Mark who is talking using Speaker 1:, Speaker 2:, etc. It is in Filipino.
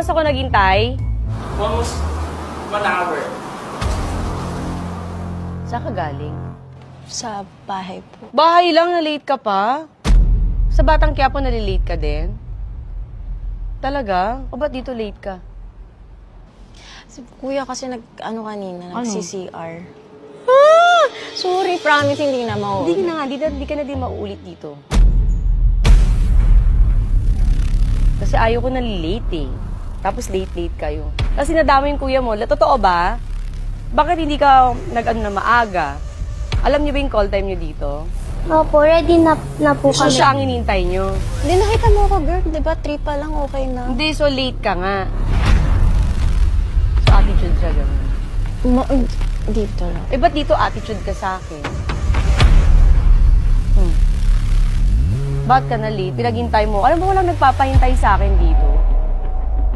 Speaker 1: oras ako naghintay?
Speaker 2: Almost 1 hour.
Speaker 1: Saan ka galing?
Speaker 3: Sa bahay po.
Speaker 1: Bahay lang, na-late ka pa? Sa Batang Quiapo, nalilate ka din? Talaga? O ba't dito late ka?
Speaker 3: Si kuya kasi kanina,
Speaker 1: Ano?
Speaker 3: nag-CCR. Sorry, promise, hindi na
Speaker 1: Hindi na nga, hindi ka na din mauulit dito. Kasi ayaw ko nalilate eh. Tapos late kayo. Kasi nadama yung kuya mo. Totoo ba? Bakit hindi ka nag-ano na maaga? Alam niyo ba yung call time niyo dito?
Speaker 4: Opo, ready na po
Speaker 1: So
Speaker 4: kami.
Speaker 1: siya ang inintay niyo.
Speaker 3: Hindi, nakita mo ako, girl. Diba, 3 pa lang, okay na.
Speaker 1: Hindi, so late ka nga. So attitude siya ganun.
Speaker 3: Dito lang.
Speaker 1: Eh, ba't dito attitude ka sa akin? Ba't ka na late? Pinaghintay mo. Alam mo, walang nagpapahintay sa akin dito.